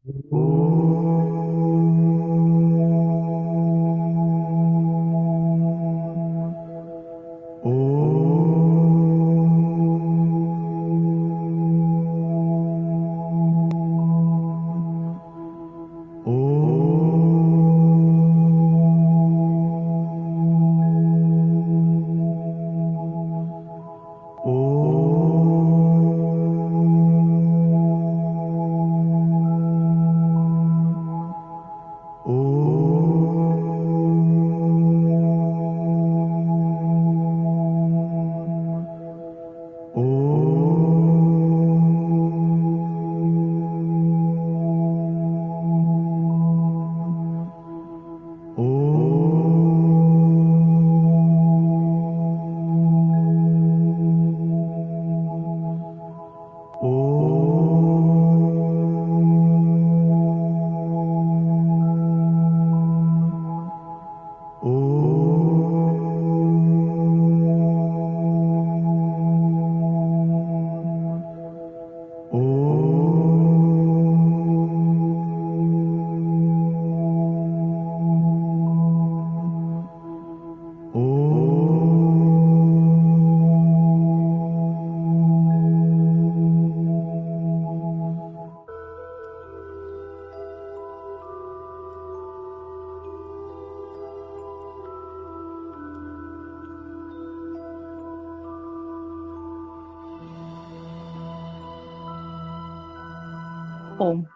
ओम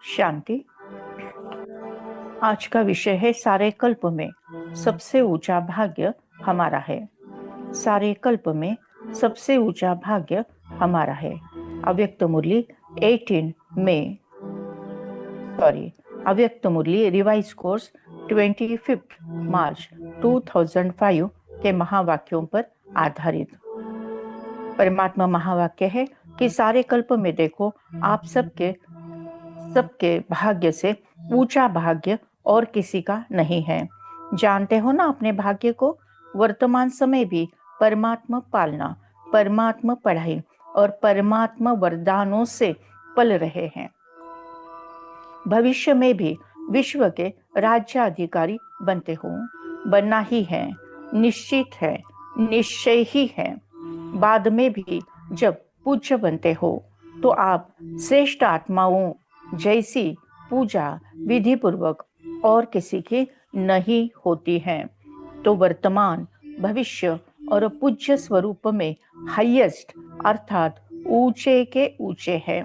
शांति। आज का विषय है सारे कल्प में सबसे ऊंचा भाग्य हमारा है। सारे कल्प में सबसे ऊंचा भाग्य हमारा है। अव्यक्त मुरली 18 मई अव्यक्त मुरली रिवाइज कोर्स 25 मार्च 2005 के महावाक्यों पर आधारित। परमात्मा महावाक्य है कि सारे कल्प में देखो, आप सबके भाग्य से ऊंचा भाग्य और किसी का नहीं है। जानते हो ना अपने भाग्य को। वर्तमान समय भी परमात्मा पालना, परमात्मा पढ़ाई और परमात्मा वरदानों से पल रहे हैं। भविष्य में भी विश्व के राज्याधिकारी बनते हो, बनना ही है, निश्चित है, निश्चय ही है। बाद में भी जब पूज्य बनते हो तो आप श्रेष्ठ आत्माओं जैसी पूजा विधि पूर्वक और किसी की नहीं होती है। तो वर्तमान, भविष्य और पूज्य स्वरूप में हाईएस्ट अर्थात ऊंचे के ऊंचे हैं।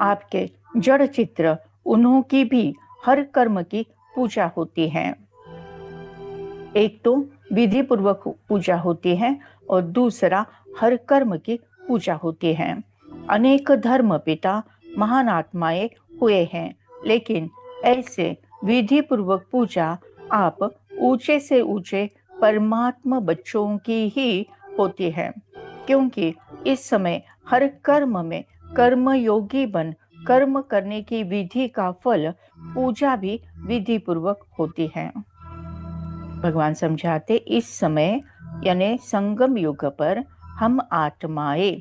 आपके जड़ चित्र उन्हों की भी हर कर्म की पूजा होती है। एक तो विधि पूर्वक पूजा होती है और दूसरा हर कर्म की पूजा होती है। अनेक धर्म पिता महान आत्माएं हुए हैं, लेकिन ऐसे विधि पूर्वक पूजा आप ऊंचे से ऊंचे परमात्मा बच्चों की ही होती है, क्योंकि इस समय हर कर्म में कर्म योगी बन कर्म करने की विधि का फल पूजा भी विधि पूर्वक होती है। भगवान समझाते, इस समय यानी संगम युग पर हम आत्माएं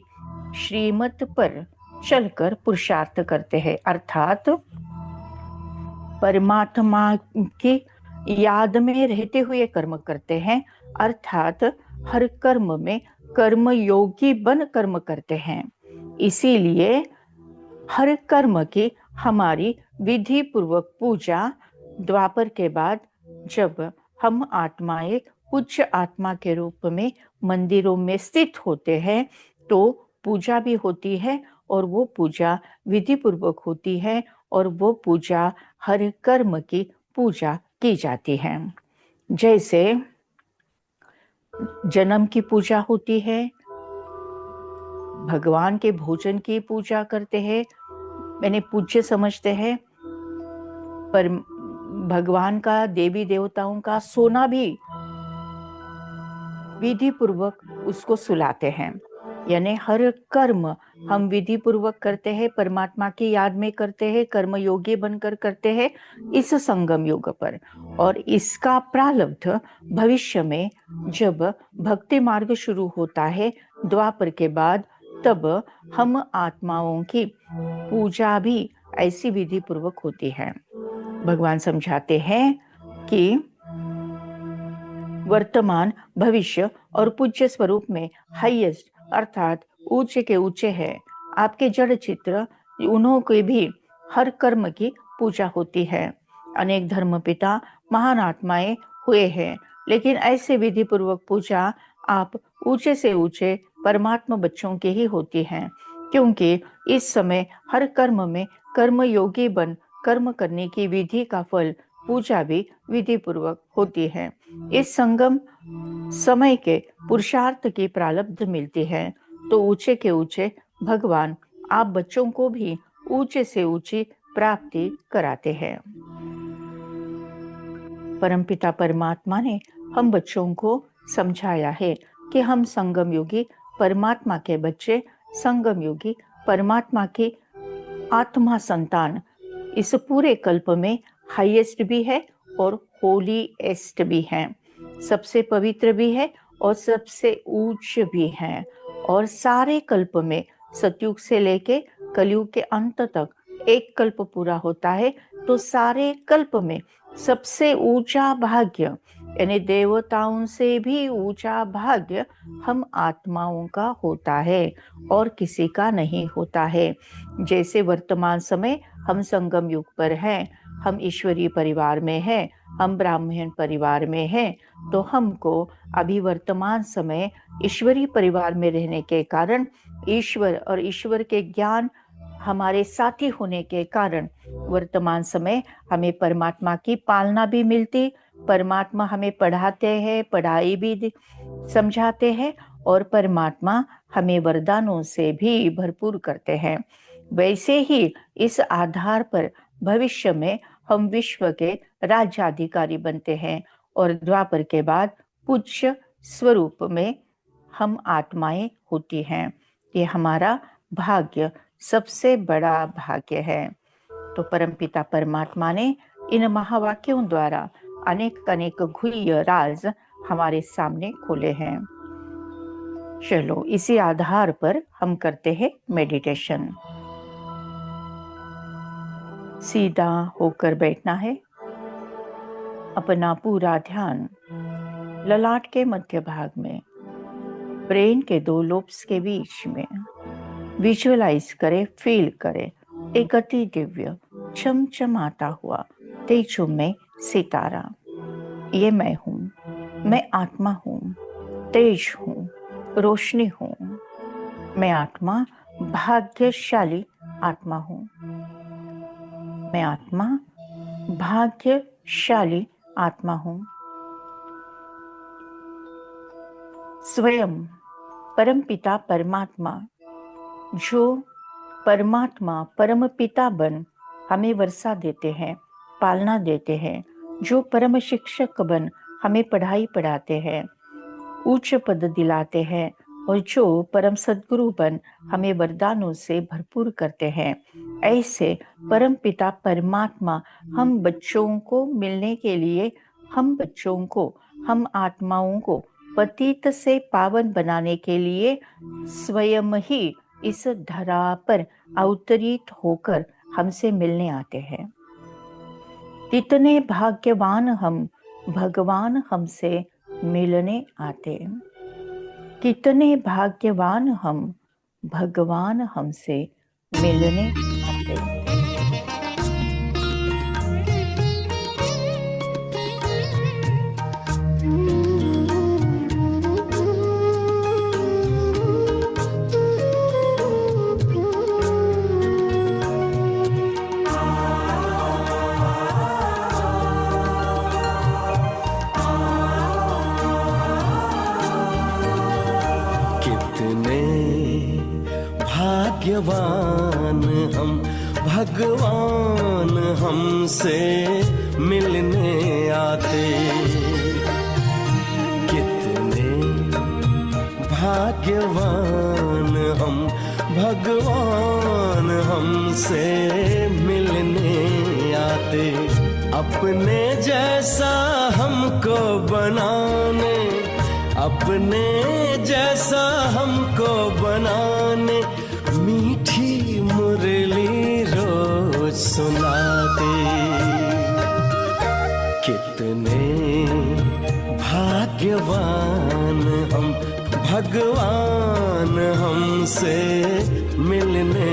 श्रीमत पर चलकर पुरुषार्थ करते हैं, अर्थात परमात्मा की याद में रहते हुए कर्म करते हैं, अर्थात हर कर्म में कर्म योगी बन कर्म करते हैं। इसीलिए हर कर्म की हमारी विधि पूर्वक पूजा द्वापर के बाद जब हम आत्माएं उच्च आत्मा के रूप में मंदिरों में स्थित होते हैं तो पूजा भी होती है, और वो पूजा विधि पूर्वक होती है, और वो पूजा हर कर्म की पूजा की जाती है। जैसे जन्म की पूजा होती है, भगवान के भोजन की पूजा करते हैं, मैंने पूज्य समझते हैं, पर भगवान का, देवी देवताओं का सोना भी विधि पूर्वक उसको सुलाते हैं। यानी हर कर्म हम विधि पूर्वक करते हैं, परमात्मा की याद में करते हैं, कर्म योगी बनकर करते हैं इस संगम युग पर। और इसका प्रारब्ध भविष्य में जब भक्ति मार्ग शुरू होता है द्वापर के बाद, तब हम आत्माओं की पूजा भी ऐसी विधि पूर्वक होती है। भगवान समझाते हैं कि वर्तमान, भविष्य और पूज्य स्वरूप में हाईएस्ट अर्थात ऊंचे के ऊंचे है। आपके जड़ चित्र उन्हों के भी हर कर्म की पूजा होती है। अनेक धर्म पिता महान आत्माएं हुए हैं, लेकिन ऐसे विधि पूर्वक पूजा आप ऊंचे से ऊंचे परमात्मा बच्चों की ही होती है, क्योंकि इस समय हर कर्म में कर्म योगी बन कर्म करने की विधि का फल पूजा भी विधि पूर्वक होती है। इस संगम समय के पुरुषार्थ की प्रारब्ध मिलती है, तो ऊंचे के ऊंचे भगवान आप बच्चों को भी ऊंचे से ऊंची प्राप्ति कराते हैं। परमपिता परमात्मा ने हम बच्चों को समझाया है कि हम संगम योगी परमात्मा के बच्चे, संगम योगी परमात्मा की आत्मा संतान इस पूरे कल्प में हाईएस्ट भी है और होलीएस्ट भी है, सबसे पवित्र भी है और सबसे ऊंच भी है। और सारे कल्प में सतयुग से लेके कलयुग के अंत तक एक कल्प पूरा होता है, तो सारे कल्प में सबसे ऊंचा भाग्य यानी देवताओं से भी ऊंचा भाग्य हम आत्माओं का होता है और किसी का नहीं होता है। जैसे वर्तमान समय हम संगम युग पर हैं, हम ईश्वरीय परिवार में हैं, हम ब्राह्मण परिवार में हैं, तो हमको अभी वर्तमान समय ईश्वरीय परिवार में रहने के कारण ईश्वर और ईश्वर के ज्ञान हमारे साथी होने के कारण वर्तमान समय हमें परमात्मा की पालना भी मिलती, परमात्मा हमें पढ़ाते हैं, पढ़ाई भी समझाते हैं और परमात्मा हमें वरदानों से भी भरपूर करते हैं। वैसे ही इस आधार पर भविष्य में हम विश्व के राज्याधिकारी बनते हैं और द्वापर के बाद पूज्य स्वरूप में हम आत्माएं होती हैं। ये हमारा भाग्य सबसे बड़ा भाग्य है। तो परमपिता परमात्मा ने इन महावाक्यों द्वारा अनेक अनेक गुह्य राज हमारे सामने खोले हैं। चलो इसी आधार पर हम करते हैं मेडिटेशन। सीधा होकर बैठना है, अपना पूरा ध्यान ललाट के मध्य भाग में ब्रेन के दो लोब्स के बीच में विजुअलाइज करें, फील करें एक अति दिव्य चमचमाता हुआ तेजोमय सितारा। ये मैं हूँ, मैं आत्मा हूँ, तेज हूँ, रोशनी हूँ। मैं आत्मा भाग्यशाली आत्मा हूँ। मैं आत्मा भाग्यशाली आत्मा हूँ। स्वयं परमपिता परमात्मा जो परमात्मा परम पिता बन हमें वर्षा देते हैं, पालना देते हैं, जो परम शिक्षक बन हमें पढ़ाई पढ़ाते हैं, उच्च पद दिलाते हैं और जो परम सद्गुरु बन हमें वरदानों से भरपूर करते हैं, ऐसे परम पिता परमात्मा हम बच्चों को मिलने के लिए, हम बच्चों को, हम आत्माओं को पतित से पावन बनाने के लिए स्वयं ही इस धरा पर अवतरित होकर हमसे मिलने आते हैं। कितने भाग्यवान हम, भगवान हमसे मिलने आते। कितने भाग्यवान हम, भगवान हमसे मिलने आते। भाग्यवान हम, भगवान हमसे मिलने आते। कितने भाग्यवान हम, भगवान हमसे मिलने आते। अपने जैसा हमको बनाने, अपने जैसा हमको बनाने मीठी मुरली रोज सुनाते। कितने भाग्यवान हम, भगवान हमसे मिलने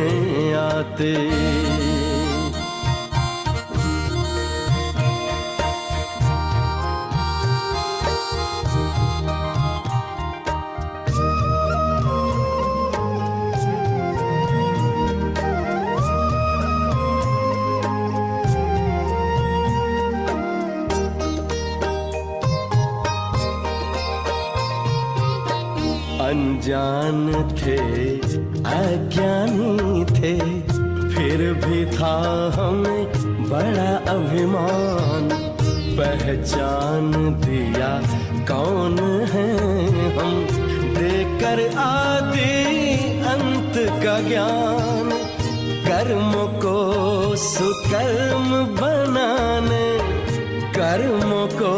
आते। अनजान थे, अज्ञानी थे, फिर भी था हमें बड़ा अभिमान। पहचान दिया कौन है हम, देकर आदि अंत का ज्ञान। कर्मों को सुकर्म बनाने, कर्मों को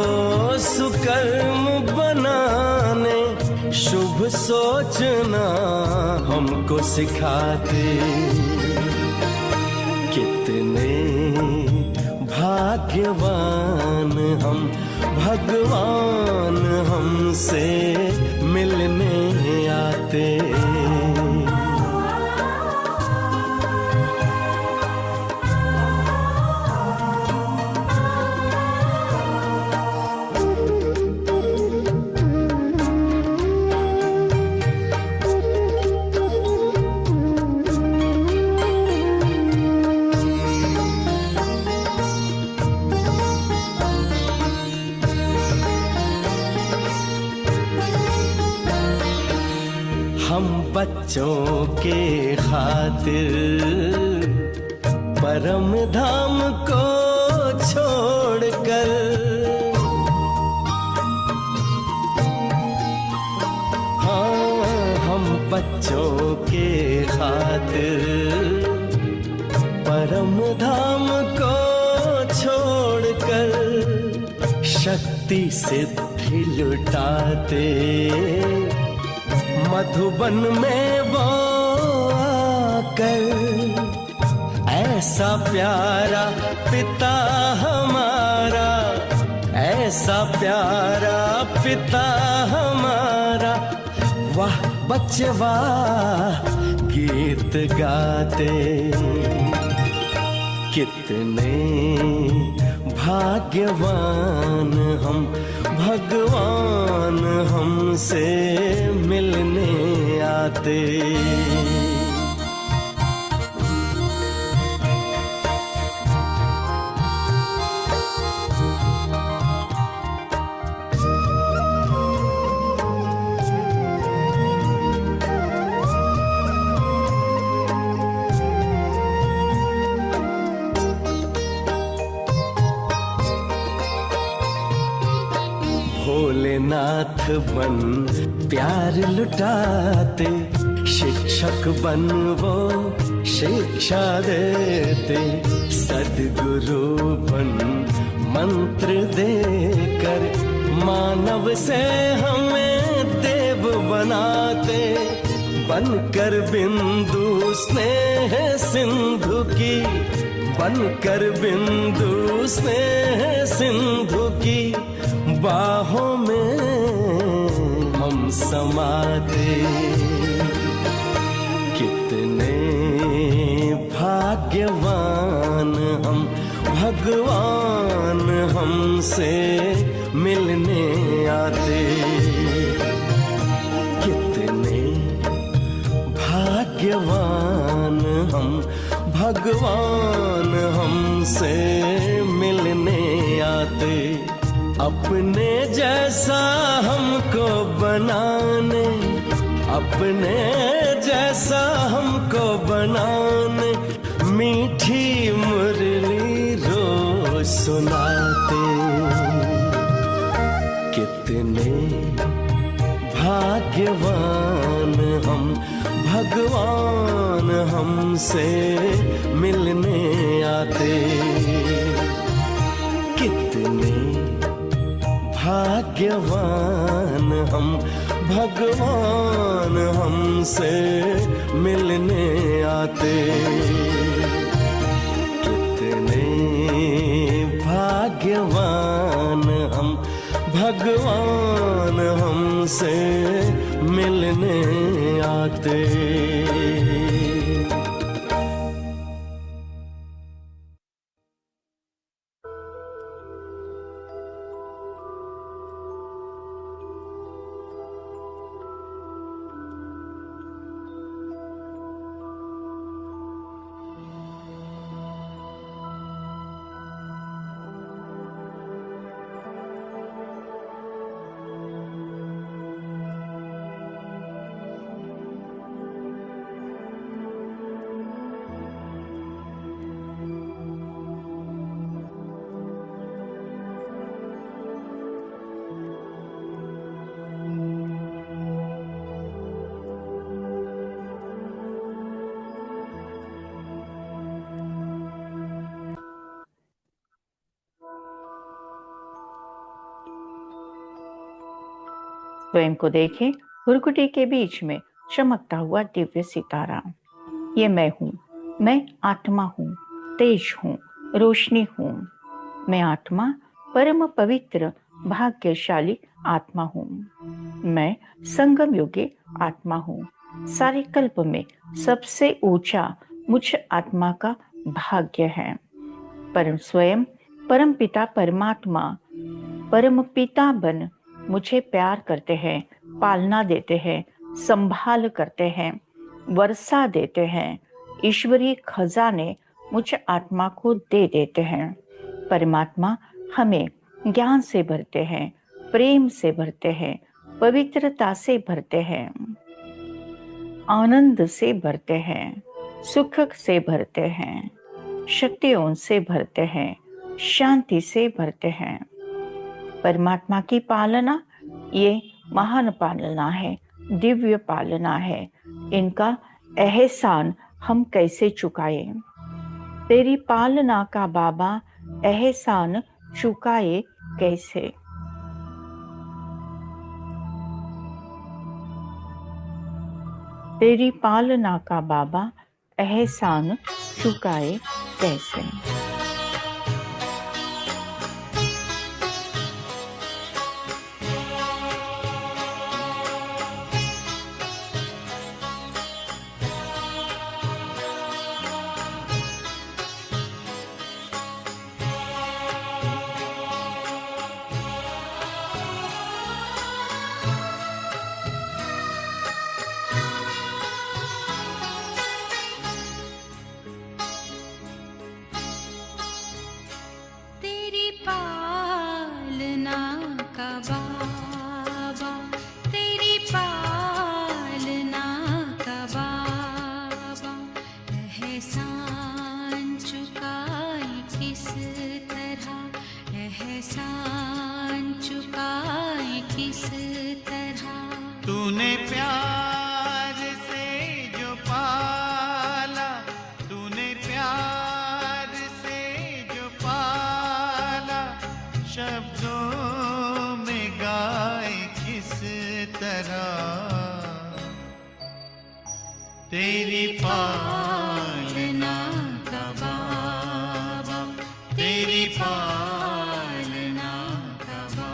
सुकर्म बनाने, शुभ सोचना हमको सिखाते। कितने भाग्यवान हम, भगवान हमसे मिलने आते। हम बच्चों के खातिर परम धाम को छोड़कर, हाँ हम बच्चों के खातिर परम धाम को छोड़कर, शक्ति सिद्धि लुटाते। मधुबन में वो आकर, ऐसा प्यारा पिता हमारा, ऐसा प्यारा पिता हमारा। वाह बच्चे वाह गीत गाते। कितने भाग्यवान हम, भगवान हमसे मिलने आते। भोलेनाथ बन प्यार लुटाते, शिक्षक बन वो शिक्षा देते। सद्गुरु बन मंत्र देकर, मानव से हमें देव बनाते। बनकर बिंदु स्नेह सिंधु की, बनकर बिंदु स्नेह सिंधु की बाहों में हम समाते। कितने भाग्यवान हम, भगवान हमसे मिलने आते। कितने भाग्यवान हम, भगवान हमसे मिलने आते। अपने जैसा हमको बनाने, अपने जैसा हमको बनाने, मीठी मुरली रोज सुनाते। कितने भाग्यवान हम, भगवान हमसे मिलने आते। कितने भाग्यवान हम, भगवान हमसे मिलने आते। स्वयं को देखें, भुरकुटी के बीच में चमकता हुआ दिव्य सितारा। ये मैं हूँ, मैं आत्मा हूँ, तेज हूँ, रोशनी हूँ। मैं आत्मा परम पवित्र भाग्यशाली आत्मा हूँ। मैं संगम योगी आत्मा हूँ। सारे कल्प में सबसे ऊंचा मुझ आत्मा का भाग्य है। परम स्वयं परम पिता परमात्मा परम पिता बन मुझे प्यार करते हैं, पालना देते हैं, संभाल करते हैं, वर्षा देते हैं। ईश्वरीय खजाने मुझ आत्मा को दे देते हैं। परमात्मा हमें ज्ञान से भरते हैं, प्रेम से भरते हैं, पवित्रता से भरते हैं, आनंद से भरते हैं, सुख से भरते हैं, शक्तियों से भरते हैं, शांति से भरते हैं। परमात्मा की पालना ये महान पालना है, दिव्य पालना है। इनका एहसान हम कैसे चुकाएं? तेरी पालना का बाबा एहसान चुकाए कैसे? तेरी पालना का बाबा एहसान चुकाए कैसे? तूने प्यार से जो पाला, तूने प्यार से जो पाला, शब्दों में गाए किस तरह तेरी पालना का बाबा, तेरी पालना का बाबा।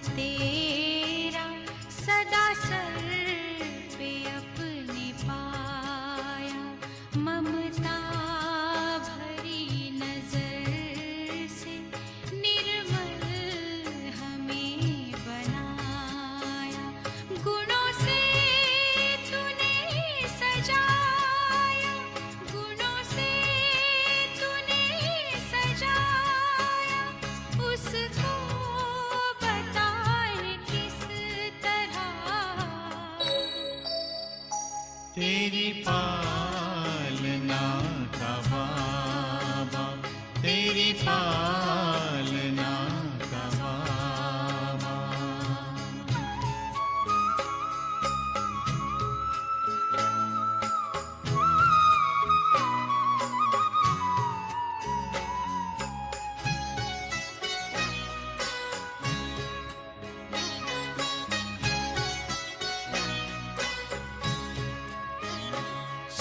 तेरा सदा सर पे अपने पाया, ममता भरी नजर से निर्मल हमें बनाया। गुणों से तूने सजाया, गुणों से तूने सजाया, उसको तेरी पालना का बाबा, तेरी पालना का बाबा।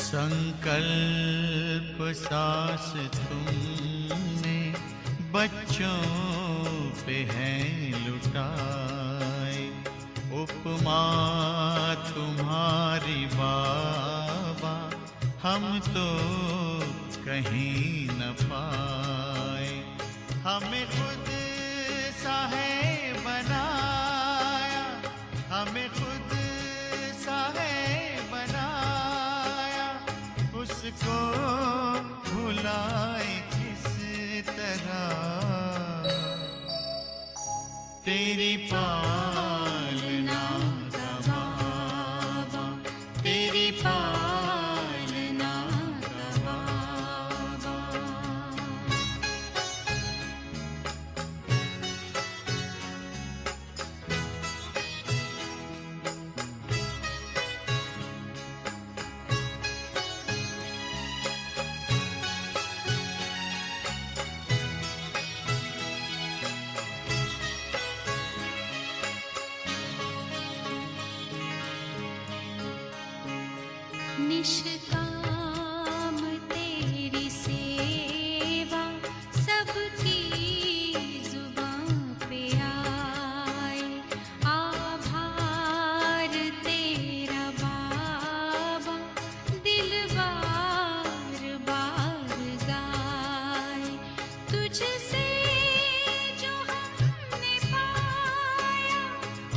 संकल्प सांस तुमने बच्चों पे है लुटाए, उपमा तुम्हारी बाबा हम तो कहीं न पाए। हमें खुद सा है बनाया, हमें खुद सा है बनाया, उसको भुलाए किस तरह तेरी पालना निष्काम तेरी सेवा सबकी जुबां पे आए। आभार तेरा बाबा दिल बार बार गाए। तुझसे जो हमने पाया,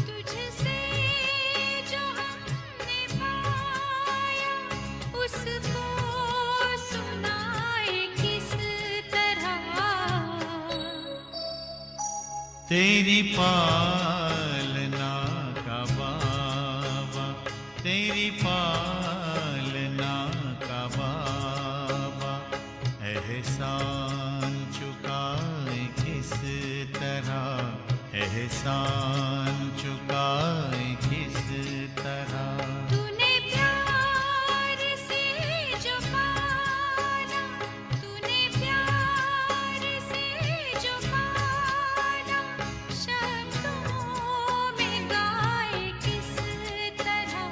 तुझसे जो हमने पाया, उसको सुनाए किस तरह। तेरी पालना का बाबा, तेरी पालना का बाबा, एहसान चुकाए किस तरह, एहसान चुकाए किस तरह। तूने प्यार से जो पाला, तूने प्यार से जो पाला, शब्दों में गाए किस तरह।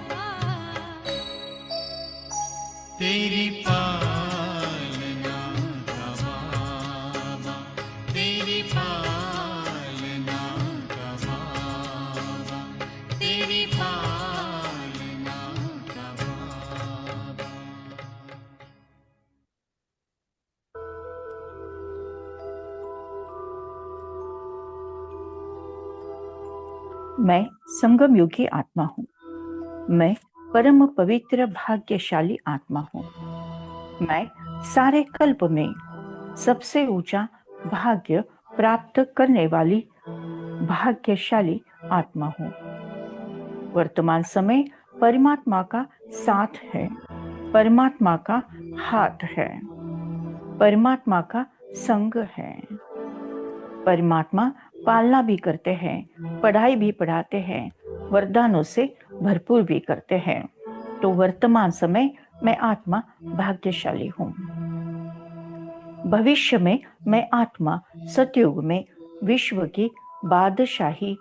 तेरी पालना का बाबा, तेरी पालना का बाबा, तेरी पालना का बाबा। मैं संगम युगी आत्मा हूँ। मैं परम पवित्र भाग्यशाली आत्मा हूँ। मैं सारे कल्प में सबसे ऊंचा भाग्य प्राप्त करने वाली भाग्यशाली आत्मा हूँ। वर्तमान समय परमात्मा का साथ है, परमात्मा का हाथ है, परमात्मा का संग है। परमात्मा पालना भी करते हैं, पढ़ाई भी पढ़ाते हैं, वरदानों से भरपूर भी करते हैं। तो वर्तमान समय मैं आत्मा भाग्यशाली हूँ। भविष्य में मैं आत्मा सतयुग में विश्व की बादशाही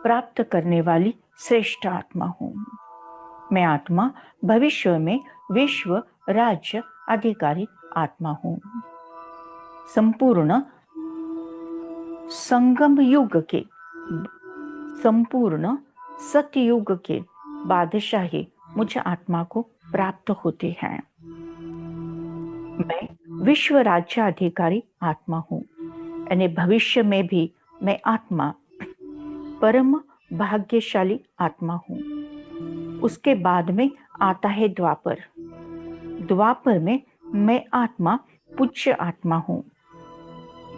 प्राप्त करने वाली श्रेष्ठ आत्मा हूँ। मैं आत्मा भविष्य में विश्व राज्य अधिकारी आत्मा हूँ। संपूर्ण संगम युग के, संपूर्ण सतयुग के बादशाही मुझ आत्मा को प्राप्त होती है। मैं विश्व राज्याधिकारी आत्मा हूँ, यानी भविष्य में भी मैं आत्मा परम भाग्यशाली आत्मा हूँ। उसके बाद में आता है द्वापर। द्वापर में मैं आत्मा पूज्य आत्मा हूँ।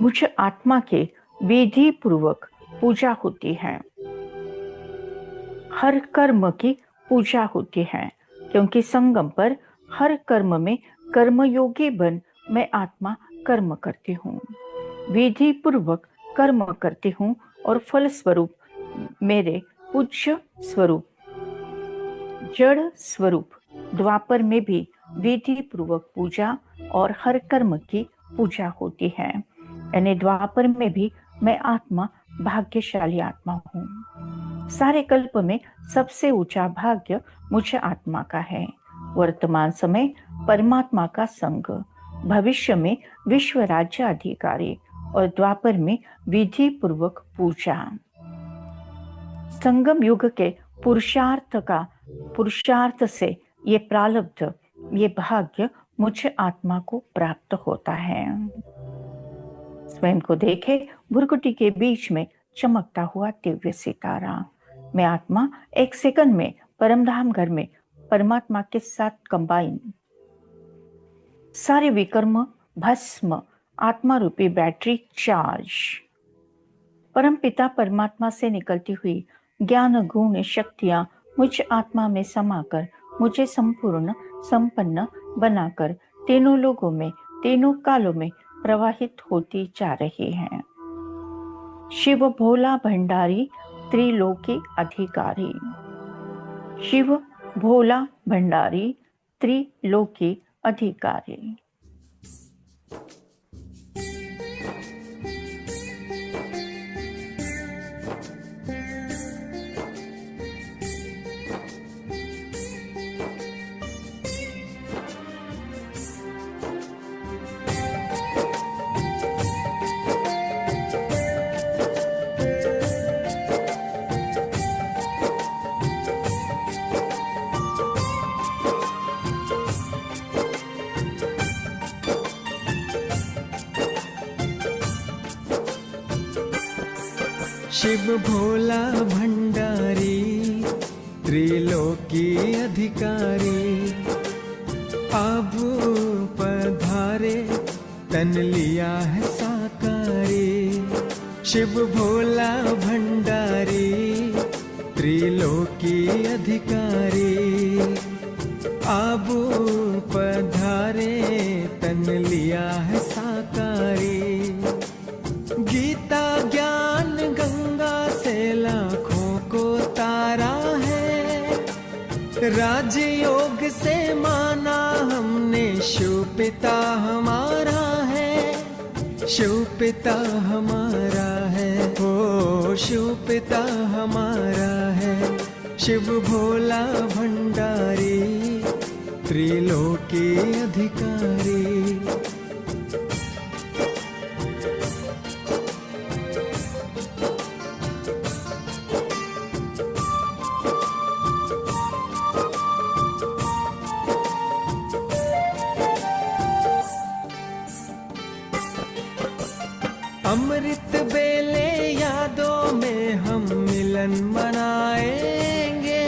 मुझ आत्मा के विधि पूर्वक पूजा होती है, हर कर्म की पूजा होती है, क्योंकि संगम पर हर कर्म में कर्मयोगी बन मैं आत्मा कर्म करती हूँ, विधि पूर्वक कर्म करती हूँ और फल स्वरूप मेरे पूज्य स्वरूप जड़ स्वरूप द्वापर में भी विधि पूर्वक पूजा और हर कर्म की पूजा होती है। यानी द्वापर में भी मैं आत्मा भाग्यशाली आत्मा हूँ। सारे कल्प में सबसे ऊंचा भाग्य मुझ आत्मा का है। वर्तमान समय परमात्मा का संग, भविष्य में विश्व राज्य अधिकारी और द्वापर में विधि पूर्वक पूजा। संगम युग के पुरुषार्थ से ये प्रारब्ध, ये भाग्य मुझ आत्मा को प्राप्त होता है। स्वयं को देखे भुरकुटी के बीच में चमकता हुआ दिव्य सितारा। मैं आत्मा एक सेकंड में परमधाम घर में परमात्मा के साथ कंबाइन, सारे विकर्म भस्म, आत्मा रूपी बैटरी चार्ज। परम पिता परमात्मा से निकलती हुई ज्ञान गुण शक्तियां मुझ आत्मा में समाकर मुझे संपूर्ण संपन्न बनाकर तीनों लोगों में, तीनों कालों में प्रवाहित होती जा रही हैं। शिव भोला भंडारी त्रिलोकी अधिकारी, शिव भोला भंडारी त्रिलोकी अधिकारी। शिव भोला भंडारी त्रिलोकी अधिकारी, अब पधारे तन लिया है साकारी। शिव भोला भंडारी त्रिलोकी अधिकारी, अब पधारे तन लिया है साकारी। गीता ज्ञान गंगा से लाखों को तारा है, राजयोग से माना हमने शिव पिता हमारा है। शिव पिता हमारा है, ओ शिव पिता हमारा है। शिव भोला भंडारी त्रिलोकी अधिकारी। अमृत बेले यादों में हम मिलन मनाएंगे,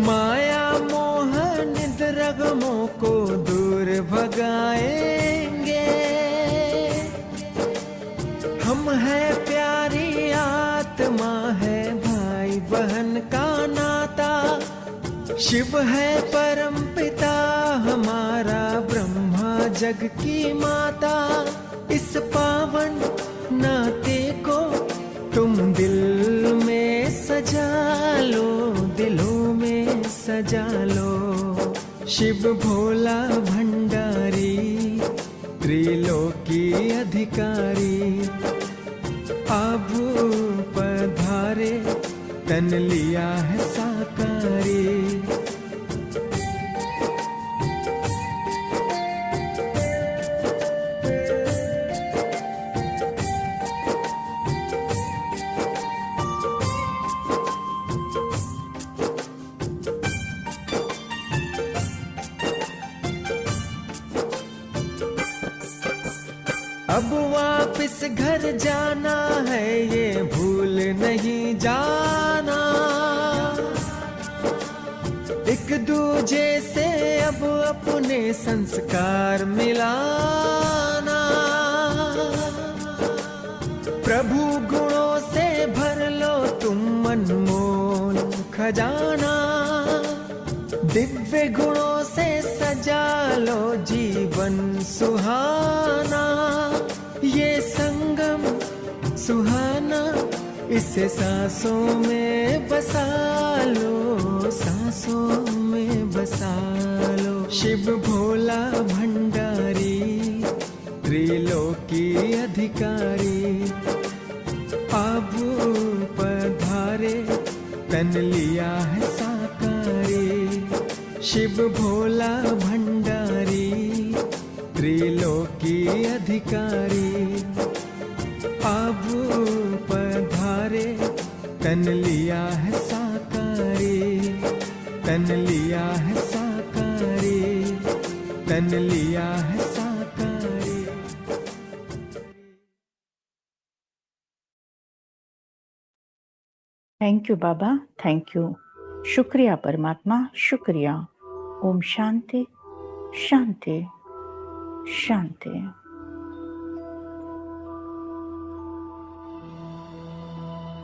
माया मोह निद्रा गमों को दूर भगाएंगे। हम है प्यारी आत्मा है भाई बहन का नाता, शिव है परम पिता हमारा ब्रह्मा जग की माता। इस पावन नाते को तुम दिल में सजा लो, दिलों में सजा लो। शिव भोला भंडारी त्रिलोकी अधिकारी, अब पधारे तन लिया है साकारी। अब वापिस घर जाना है ये भूल नहीं जाना, एक दूजे से अब अपने संस्कार मिलाना। प्रभु गुणों से भर लो तुम अनमोल खजाना, दिव्य गुणों से सजा लो जीवन सुहाना। ये संगम सुहाना इसे सांसों में बसा लो, सांसों में बसा लो। शिव भोला भंडारी त्रिलोकी अधिकारी, अब पधारे तन लिया है साकारी। शिव भोला भंडारी त्रिलोकी अधिकारी, अब पधारे तन लिया है साकारी। तन लिया है साकारी, तन लिया है साकारी। थैंक यू बाबा, थैंक यू। शुक्रिया परमात्मा, शुक्रिया। ओम शांति शांति शांति।